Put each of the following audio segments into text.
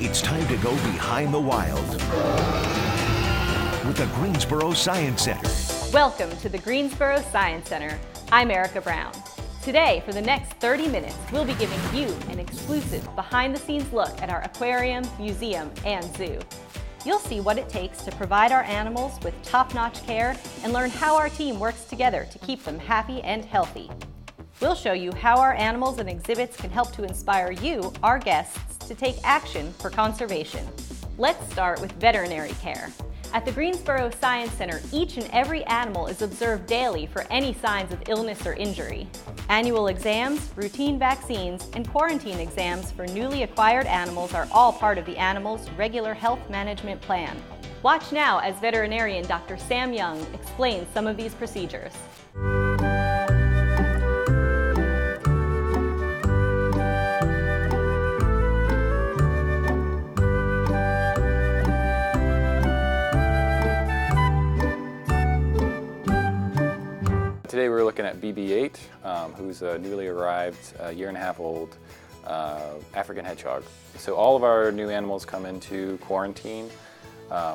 It's time to go behind the wild with the Greensboro Science Center. Welcome to the Greensboro Science Center. I'm Erica Brown. Today, for the next 30 minutes, we'll be giving you an exclusive behind-the-scenes look at our aquarium, museum, and zoo. You'll see what it takes to provide our animals with top-notch care and learn how our team works together to keep them happy and healthy. We'll show you how our animals and exhibits can help to inspire you, our guests, to take action for conservation. Let's start with veterinary care. At the Greensboro Science Center, each and every animal is observed daily for any signs of illness or injury. Annual exams, routine vaccines, and quarantine exams for newly acquired animals are all part of the animal's regular health management plan. Watch now as veterinarian Dr. Sam Young explains some of these procedures. Today we're looking at BB-8, who's a newly arrived, year-and-a-half-old African hedgehog. So all of our new animals come into quarantine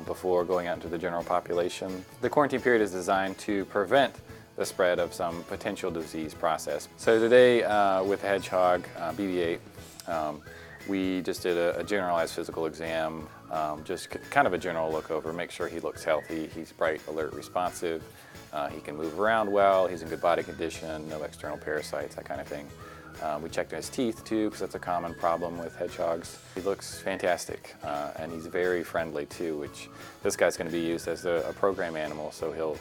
before going out into the general population. The quarantine period is designed to prevent the spread of some potential disease process. So today with the hedgehog, BB-8, we just did a generalized physical exam, just kind of a general look over, make sure he looks healthy, he's bright, alert, responsive. He can move around well, he's in good body condition, no external parasites, that kind of thing. We checked his teeth too, because that's a common problem with hedgehogs. He looks fantastic, and he's very friendly too, which this guy's going to be used as a program animal, so he'll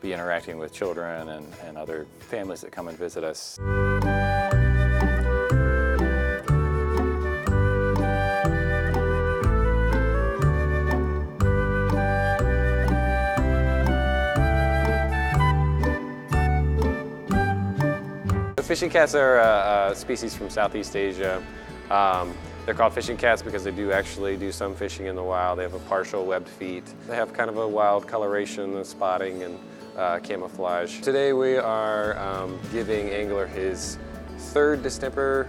be interacting with children and other families that come and visit us. Fishing cats are a species from Southeast Asia. They're called fishing cats because they do actually do some fishing in the wild. They have a partial webbed feet. They have kind of a wild coloration, and spotting, and camouflage. Today we are giving Angler his third distemper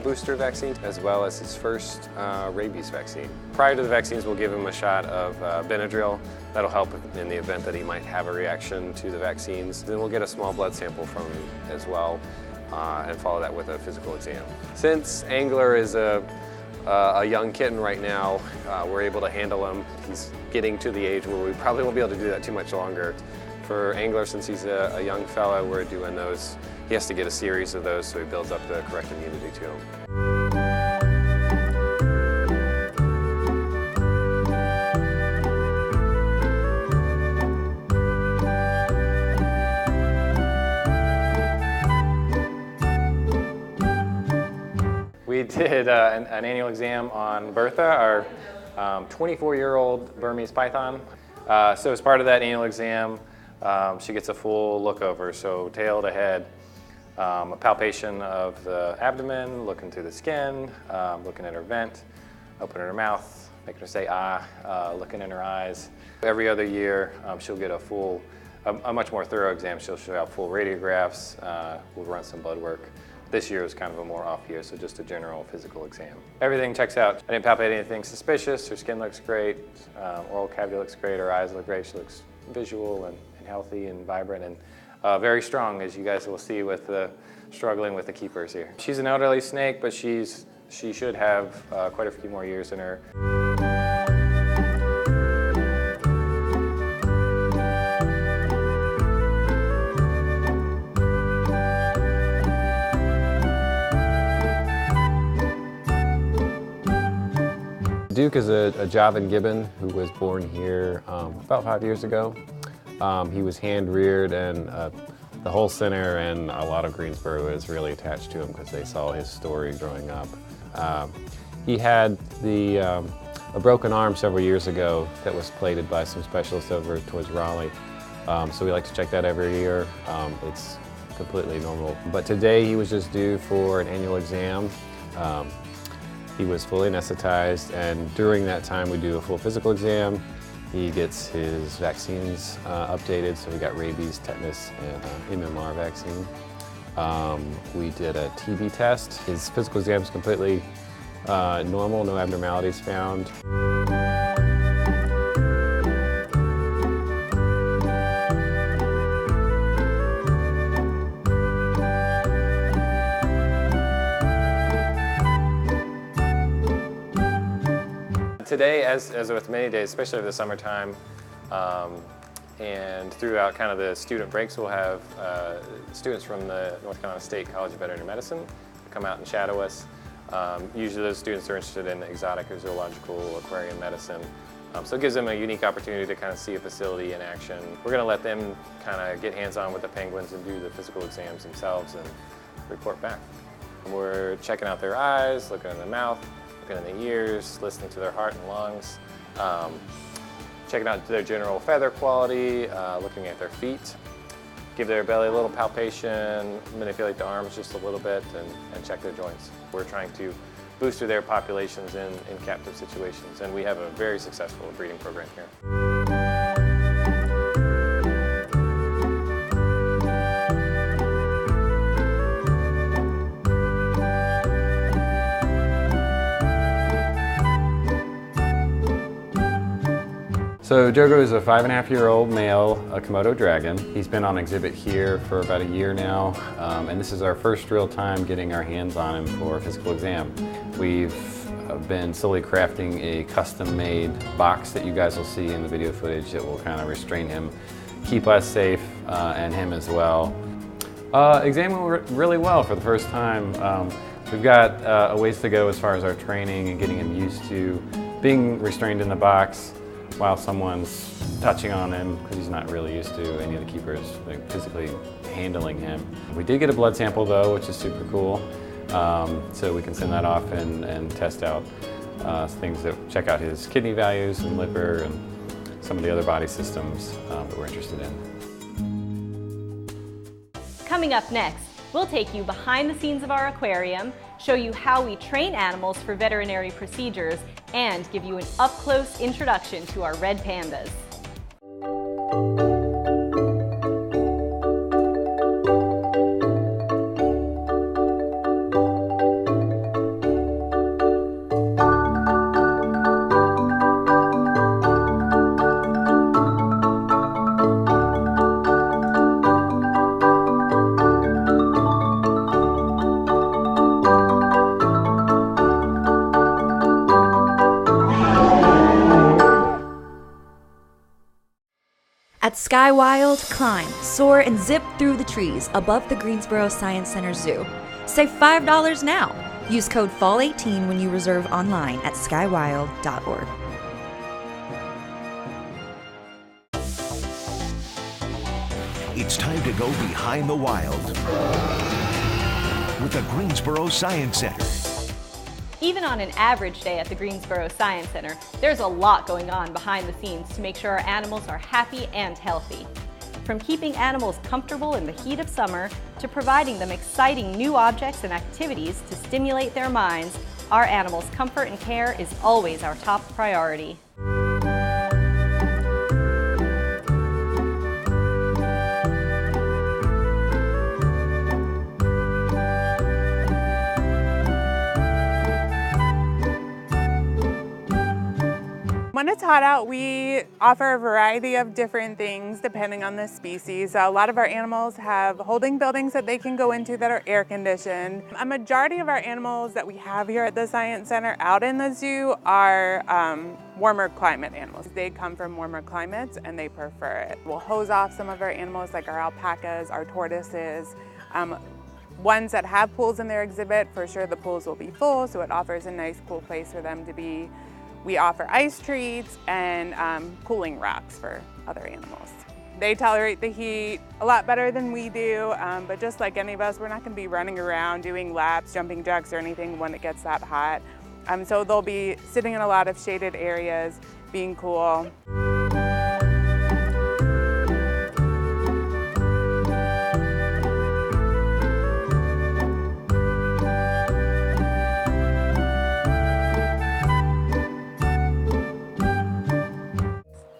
booster vaccine, as well as his first rabies vaccine. Prior to the vaccines, we'll give him a shot of Benadryl. That'll help in the event that he might have a reaction to the vaccines. Then we'll get a small blood sample from him as well, and follow that with a physical exam. Since Angler is a young kitten right now, we're able to handle him. He's getting to the age where we probably won't be able to do that too much longer. For Angler, since he's a young fella, we're doing those. He has to get a series of those so he builds up the correct immunity to him. We did an annual exam on Bertha, our 24-year-old Burmese python. So as part of that annual exam, she gets a full look over, so tail to head, a palpation of the abdomen, looking through the skin, looking at her vent, opening her mouth, making her say ah, looking in her eyes. Every other year, she'll get a much more thorough exam. She'll show out full radiographs, we'll run some blood work. This year was kind of a more off year, so just a general physical exam. Everything checks out. I didn't palpate anything suspicious. Her skin looks great, oral cavity looks great, her eyes look great. She looks visual and healthy and vibrant and very strong, as you guys will see with struggling with the keepers here. She's an elderly snake, but she should have quite a few more years in her. Duke is a Javan gibbon who was born here about 5 years ago. He was hand-reared, and the whole center and a lot of Greensboro is really attached to him because they saw his story growing up. He had a broken arm several years ago that was plated by some specialists over towards Raleigh. So we like to check that every year. It's completely normal. But today he was just due for an annual exam. He was fully anesthetized, and during that time we do a full physical exam. He gets his vaccines updated, so he got rabies, tetanus, and MMR vaccine. We did a TB test. His physical exam is completely Normal, no abnormalities found. Today, as with many days, especially over the summertime, and throughout kind of the student breaks, we'll have students from the North Carolina State College of Veterinary Medicine come out and shadow us. Usually those students are interested in exotic or zoological aquarium medicine. So it gives them a unique opportunity to kind of see a facility in action. We're going to let them kind of get hands-on with the penguins and do the physical exams themselves and report back. We're checking out their eyes, looking in the mouth, looking in the ears, listening to their heart and lungs, checking out their general feather quality, looking at their feet, give their belly a little palpation, manipulate the arms just a little bit, and check their joints. We're trying to booster their populations in captive situations, and we have a very successful breeding program here. So Jogo is a 5.5-year-old male, a Komodo dragon. He's been on exhibit here for about a year now, and this is our first real time getting our hands on him for a physical exam. We've been slowly crafting a custom-made box that you guys will see in the video footage that will kind of restrain him, keep us safe, and him as well. Exam went really well for the first time. We've got a ways to go as far as our training and getting him used to being restrained in the box while someone's touching on him, because he's not really used to any of the keepers physically handling him. We did get a blood sample though, which is super cool. So we can send that off and test out things that check out his kidney values and liver and some of the other body systems that we're interested in. Coming up next, we'll take you behind the scenes of our aquarium, show you how we train animals for veterinary procedures, and give you an up-close introduction to our red pandas. At Sky Wild, climb, soar, and zip through the trees above the Greensboro Science Center Zoo. Save $5 now. Use code FALL18 when you reserve online at skywild.org. It's time to go behind the wild with the Greensboro Science Center. Even on an average day at the Greensboro Science Center, there's a lot going on behind the scenes to make sure our animals are happy and healthy. From keeping animals comfortable in the heat of summer to providing them exciting new objects and activities to stimulate their minds, our animals' comfort and care is always our top priority. When it's hot out, we offer a variety of different things depending on the species. A lot of our animals have holding buildings that they can go into that are air conditioned. A majority of our animals that we have here at the Science Center out in the zoo are warmer climate animals. They come from warmer climates and they prefer it. We'll hose off some of our animals like our alpacas, our tortoises. Ones that have pools in their exhibit, for sure the pools will be full, so it offers a nice cool place for them to be. We offer ice treats and cooling rocks for other animals. They tolerate the heat a lot better than we do, but just like any of us, we're not going to be running around doing laps, jumping jacks or anything when it gets that hot. So they'll be sitting in a lot of shaded areas, being cool.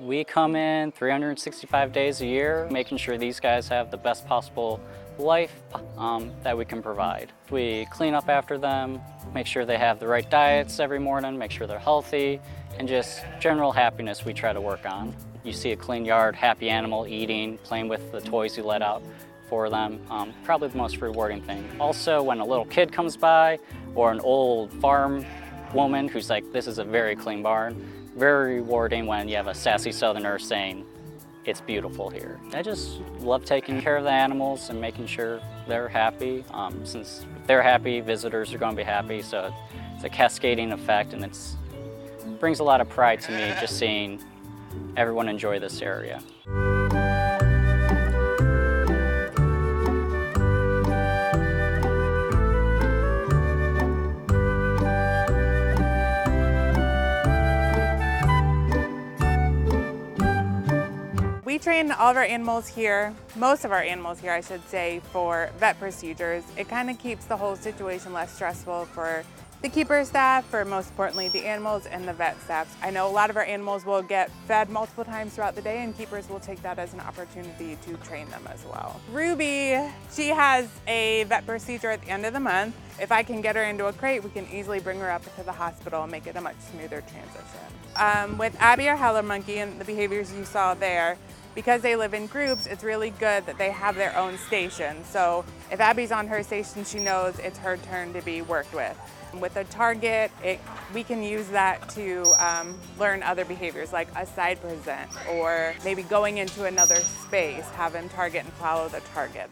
We come in 365 days a year, making sure these guys have the best possible life that we can provide. We clean up after them, make sure they have the right diets every morning, make sure they're healthy, and just general happiness we try to work on. You see a clean yard, happy animal eating, playing with the toys you let out for them, probably the most rewarding thing. Also, when a little kid comes by or an old farm woman who's like, this is a very clean barn, very rewarding when you have a sassy southerner saying, it's beautiful here. I just love taking care of the animals and making sure they're happy. Since if they're happy, visitors are going to be happy, so it's a cascading effect, and it brings a lot of pride to me just seeing everyone enjoy this area. We train all of our animals here, most of our animals here I should say, for vet procedures. It kind of keeps the whole situation less stressful for the keeper staff, for most importantly the animals and the vet staff. I know a lot of our animals will get fed multiple times throughout the day, and keepers will take that as an opportunity to train them as well. Ruby, she has a vet procedure at the end of the month. If I can get her into a crate, we can easily bring her up to the hospital and make it a much smoother transition. With Abby, our howler monkey, and the behaviors you saw there, because they live in groups, it's really good that they have their own station. So if Abby's on her station, she knows it's her turn to be worked with. With a target, we can use that to learn other behaviors like a side present, or maybe going into another space, have him target and follow the target.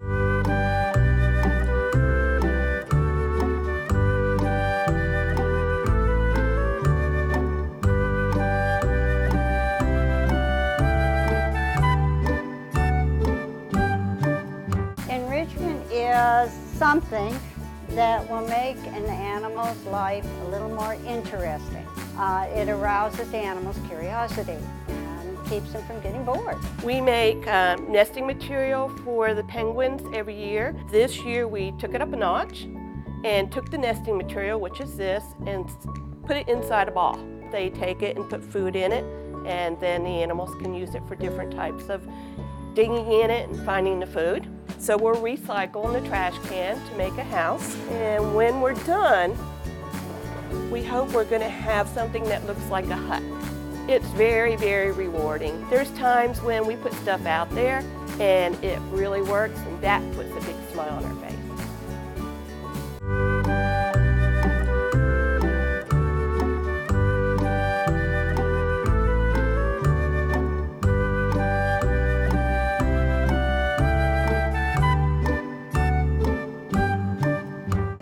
Is something that will make an animal's life a little more interesting. It arouses the animal's curiosity and keeps them from getting bored. We make nesting material for the penguins every year. This year we took it up a notch and took the nesting material, which is this, and put it inside a ball. They take it and put food in it, and then the animals can use it for different types of digging in it and finding the food. So we're recycling the trash can to make a house. And when we're done, we hope we're going to have something that looks like a hut. It's very, very rewarding. There's times when we put stuff out there and it really works, and that puts a big smile on our face.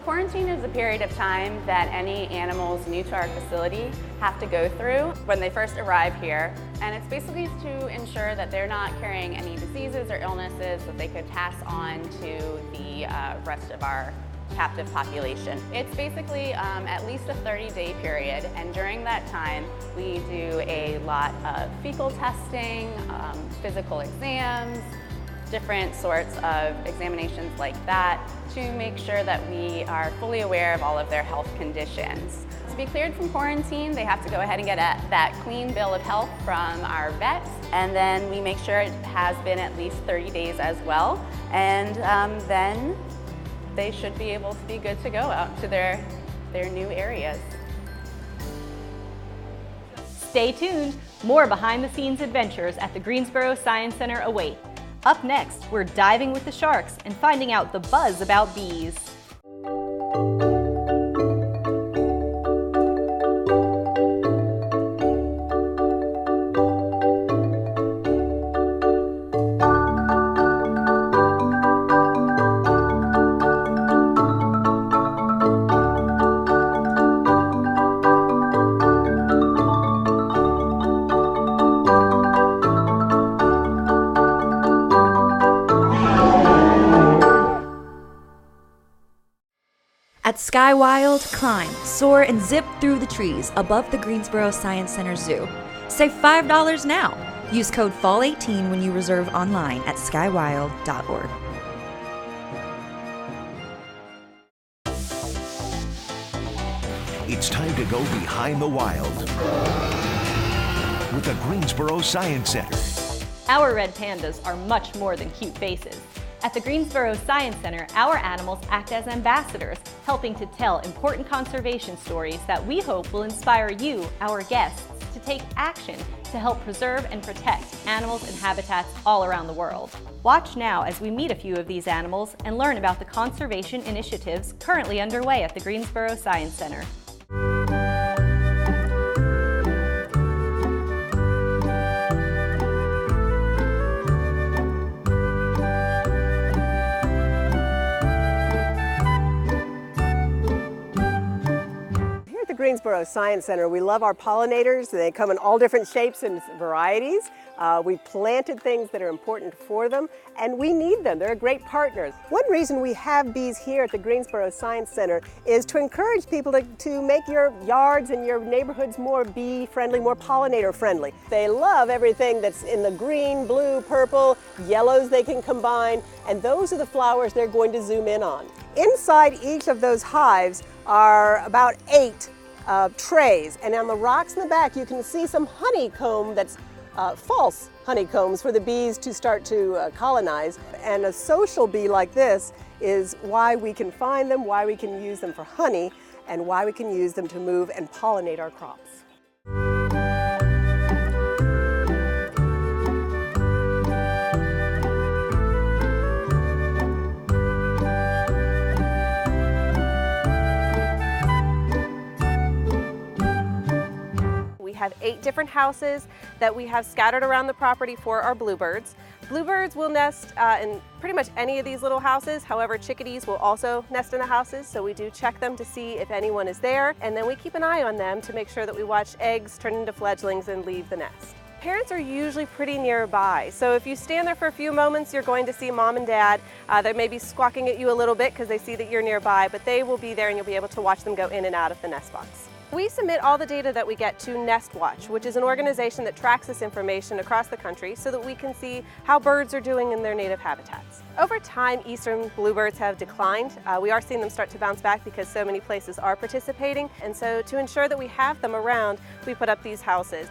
Quarantine is a period of time that any animals new to our facility have to go through when they first arrive here. And it's basically to ensure that they're not carrying any diseases or illnesses that they could pass on to the rest of our captive population. It's basically at least a 30-day period, and during that time we do a lot of fecal testing, physical exams, different sorts of examinations like that to make sure that we are fully aware of all of their health conditions. To be cleared from quarantine, they have to go ahead and get that clean bill of health from our vets, and then we make sure it has been at least 30 days as well, and then they should be able to be good to go out to their new areas. Stay tuned, more behind-the-scenes adventures at the Greensboro Science Center await. Up next, we're diving with the sharks and finding out the buzz about bees. At SkyWild, climb, soar, and zip through the trees above the Greensboro Science Center Zoo. Save $5 now. Use code FALL18 when you reserve online at skywild.org. It's time to go behind the wild with the Greensboro Science Center. Our red pandas are much more than cute faces. At the Greensboro Science Center, our animals act as ambassadors, helping to tell important conservation stories that we hope will inspire you, our guests, to take action to help preserve and protect animals and habitats all around the world. Watch now as we meet a few of these animals and learn about the conservation initiatives currently underway at the Greensboro Science Center. Greensboro Science Center, we love our pollinators. They come in all different shapes and varieties. We've planted things that are important for them, and we need them. They're great partners. One reason we have bees here at the Greensboro Science Center is to encourage people to make your yards and your neighborhoods more bee-friendly, more pollinator-friendly. They love everything that's in the green, blue, purple, yellows they can combine, and those are the flowers they're going to zoom in on. Inside each of those hives are about 8 trays, and on the rocks in the back you can see some honeycomb that's false honeycombs for the bees to start to colonize. And a social bee like this is why we can find them, why we can use them for honey, and why we can use them to move and pollinate our crops. We have 8 different houses that we have scattered around the property for our bluebirds. Bluebirds will nest in pretty much any of these little houses. However, chickadees will also nest in the houses, so we do check them to see if anyone is there, and then we keep an eye on them to make sure that we watch eggs turn into fledglings and leave the nest. Parents are usually pretty nearby, so if you stand there for a few moments, you're going to see mom and dad. They may be squawking at you a little bit because they see that you're nearby, but they will be there and you'll be able to watch them go in and out of the nest box. We submit all the data that we get to NestWatch, which is an organization that tracks this information across the country so that we can see how birds are doing in their native habitats. Over time, eastern bluebirds have declined. We are seeing them start to bounce back because so many places are participating, and so to ensure that we have them around, we put up these houses.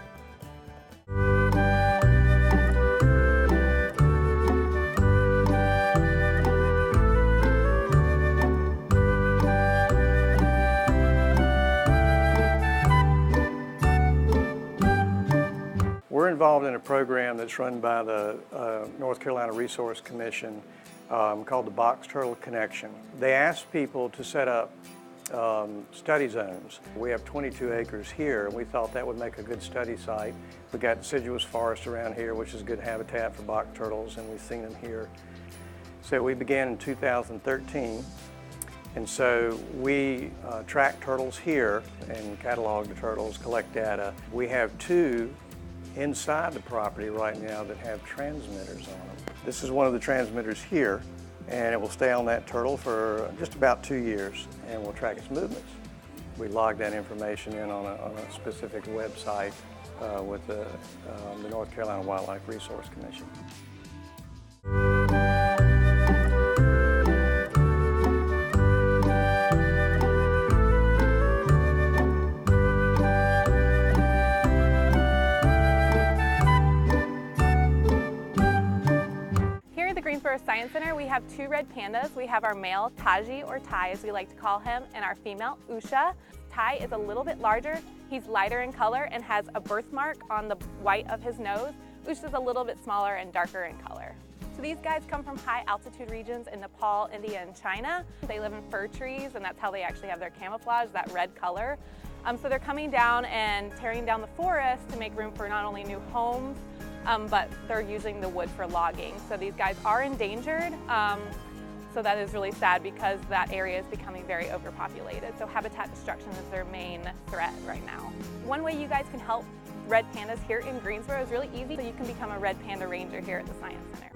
We're involved in a program that's run by the North Carolina Resource Commission called the Box Turtle Connection. They ask people to set up study zones. We have 22 acres here, and we thought that would make a good study site. We've got deciduous forest around here, which is good habitat for box turtles, and we've seen them here. So we began in 2013, and so we track turtles here and catalog the turtles, collect data. We have 2 inside the property right now that have transmitters on them. This is one of the transmitters here, and it will stay on that turtle for just about 2 years, and we'll track its movements. We log that information in on a specific website with the North Carolina Wildlife Resource Commission. Greensboro Science Center, we have 2 red pandas. We have our male, Taji, or Tai as we like to call him, and our female, Usha. Tai is a little bit larger. He's lighter in color and has a birthmark on the white of his nose. Usha's a little bit smaller and darker in color. So these guys come from high altitude regions in Nepal, India, and China. They live in fir trees, and that's how they actually have their camouflage, that red color. So they're coming down and tearing down the forest to make room for not only new homes, but they're using the wood for logging. So these guys are endangered. So that is really sad because that area is becoming very overpopulated. So habitat destruction is their main threat right now. One way you guys can help red pandas here in Greensboro is really easy. So you can become a red panda ranger here at the Science Center.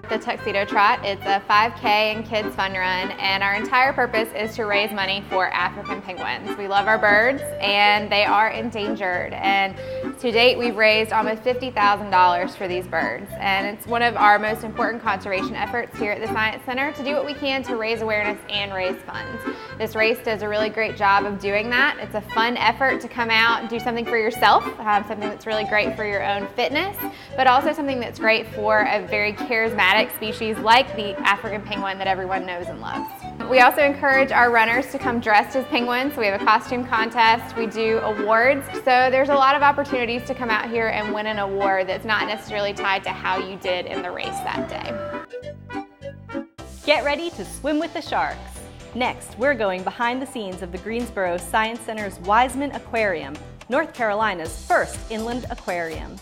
The Tuxedo Trot. It's a 5K and kids fun run, and our entire purpose is to raise money for African penguins. We love our birds and they are endangered, and To date, we've raised almost $50,000 for these birds, and it's one of our most important conservation efforts here at the Science Center to do what we can to raise awareness and raise funds. This race does a really great job of doing that. It's a fun effort to come out and do something for yourself, something that's really great for your own fitness, but also something that's great for a very charismatic species like the African penguin that everyone knows and loves. We also encourage our runners to come dressed as penguins. So we have a costume contest, we do awards, so there's a lot of opportunities to come out here and win an award that's not necessarily tied to how you did in the race that day. Get ready to swim with the sharks. Next, we're going behind the scenes of the Greensboro Science Center's Wiseman Aquarium, North Carolina's first inland aquarium.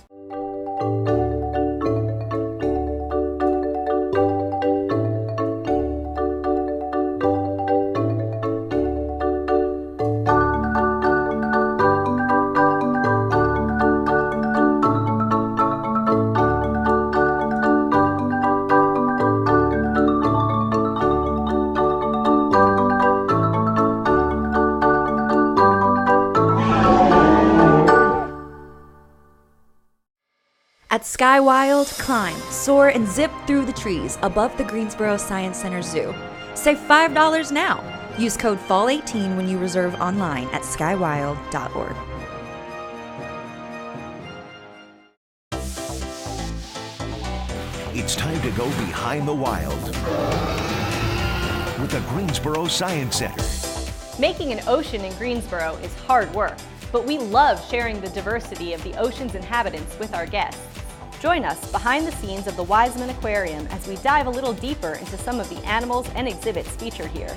At Sky Wild, climb, soar, and zip through the trees above the Greensboro Science Center Zoo. Save $5 now. Use code FALL18 when you reserve online at skywild.org. It's time to go behind the wild with the Greensboro Science Center. Making an ocean in Greensboro is hard work, but we love sharing the diversity of the ocean's inhabitants with our guests. Join us behind the scenes of the Wiseman Aquarium as we dive a little deeper into some of the animals and exhibits featured here.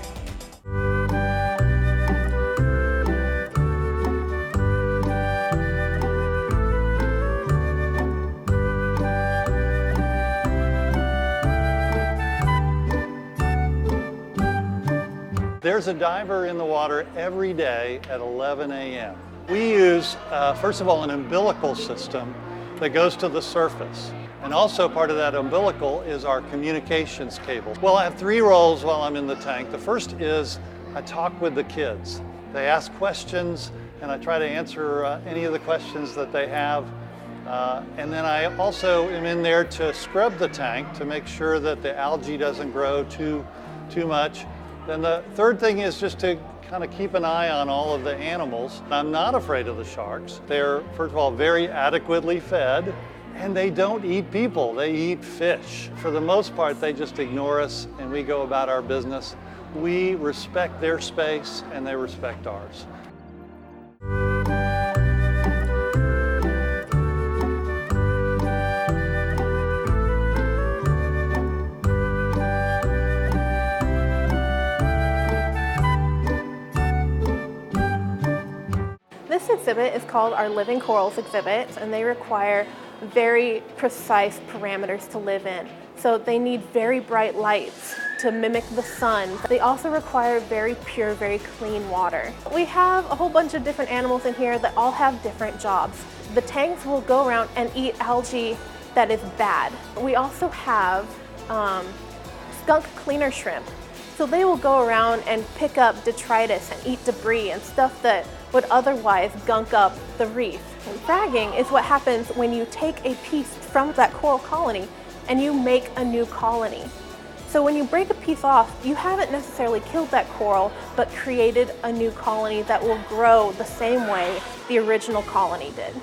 There's a diver in the water every day at 11 a.m. We use, first of all, an umbilical system that goes to the surface. And also part of that umbilical is our communications cable. Well, I have 3 roles while I'm in the tank. The first is I talk with the kids. They ask questions and I try to answer any of the questions that they have. And then I also am in there to scrub the tank to make sure that the algae doesn't grow too much. Then the third thing is just to kind of keep an eye on all of the animals. I'm not afraid of the sharks. They're, first of all, very adequately fed, and they don't eat people, they eat fish. For the most part, they just ignore us and we go about our business. We respect their space and they respect ours. This exhibit is called our Living Corals exhibit, and they require very precise parameters to live in. So they need very bright lights to mimic the sun. They also require very pure, very clean water. We have a whole bunch of different animals in here that all have different jobs. The tanks will go around and eat algae that is bad. We also have skunk cleaner shrimp. So they will go around and pick up detritus and eat debris and stuff that would otherwise gunk up the reef. And fragging is what happens when you take a piece from that coral colony and you make a new colony. So when you break a piece off, you haven't necessarily killed that coral, but created a new colony that will grow the same way the original colony did.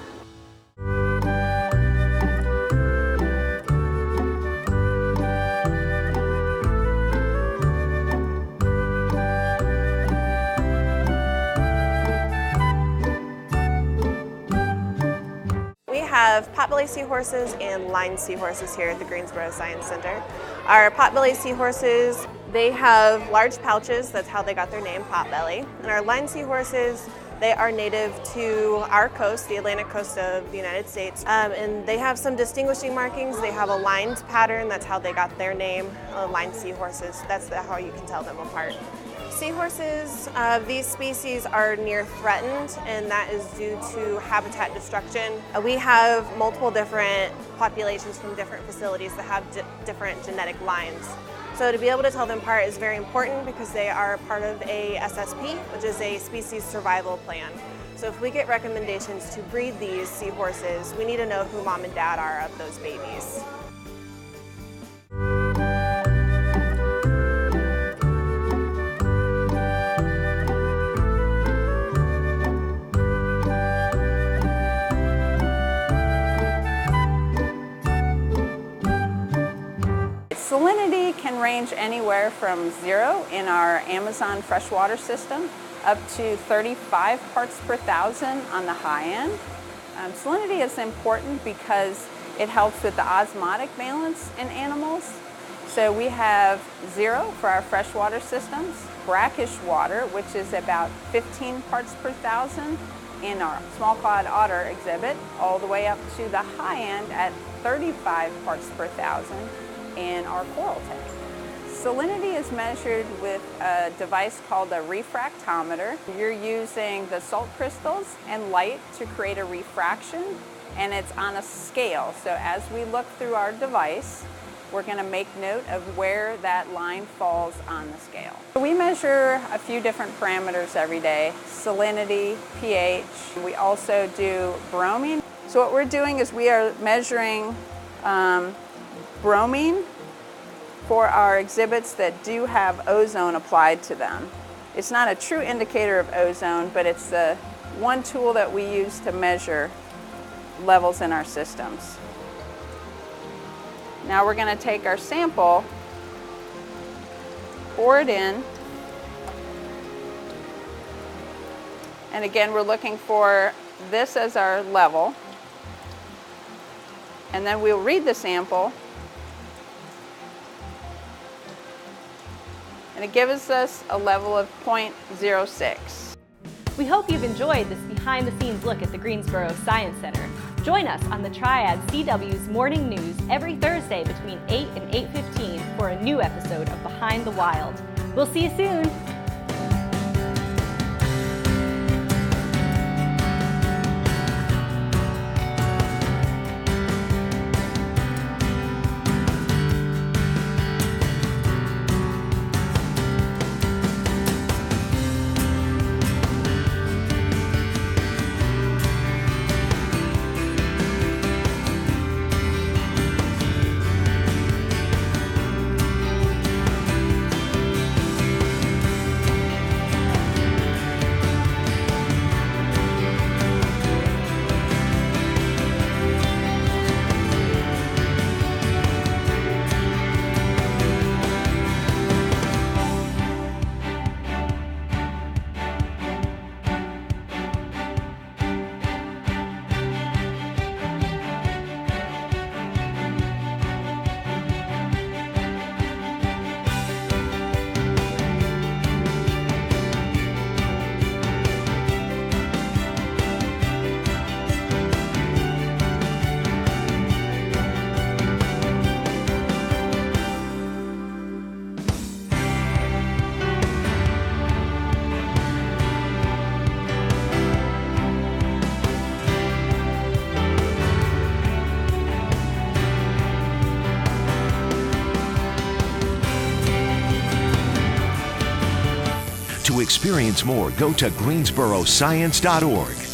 We have potbelly seahorses and line seahorses here at the Greensboro Science Center. Our potbelly seahorses, they have large pouches, that's how they got their name, potbelly. And our line seahorses, they are native to our coast, the Atlantic coast of the United States. And they have some distinguishing markings. They have a lined pattern, that's how they got their name, line seahorses. That's how you can tell them apart. Seahorses, these species are near threatened, and that is due to habitat destruction. We have multiple different populations from different facilities that have different genetic lines. So to be able to tell them apart is very important because they are part of a SSP, which is a species survival plan. So if we get recommendations to breed these seahorses, we need to know who mom and dad are of those babies. Salinity can range anywhere from 0 in our Amazon freshwater system up to 35 parts per thousand on the high end. Salinity is important because it helps with the osmotic balance in animals. So we have 0 for our freshwater systems, brackish water, which is about 15 parts per thousand in our small-clawed otter exhibit, all the way up to the high end at 35 parts per thousand in our coral tank. Salinity is measured with a device called a refractometer. You're using the salt crystals and light to create a refraction, and it's on a scale. So as we look through our device, we're going to make note of where that line falls on the scale. We measure a few different parameters every day: salinity, pH. We also do bromine. So what we're doing is we are measuring bromine for our exhibits that do have ozone applied to them. It's not a true indicator of ozone, but it's the one tool that we use to measure levels in our systems. Now we're going to take our sample, pour it in, and again we're looking for this as our level, and then we'll read the sample, and it gives us a level of 0.06. We hope you've enjoyed this behind-the-scenes look at the Greensboro Science Center. Join us on the Triad CW's Morning News every Thursday between 8 and 8:15 for a new episode of Behind the Wild. We'll see you soon. To experience more, go to greensboroscience.org.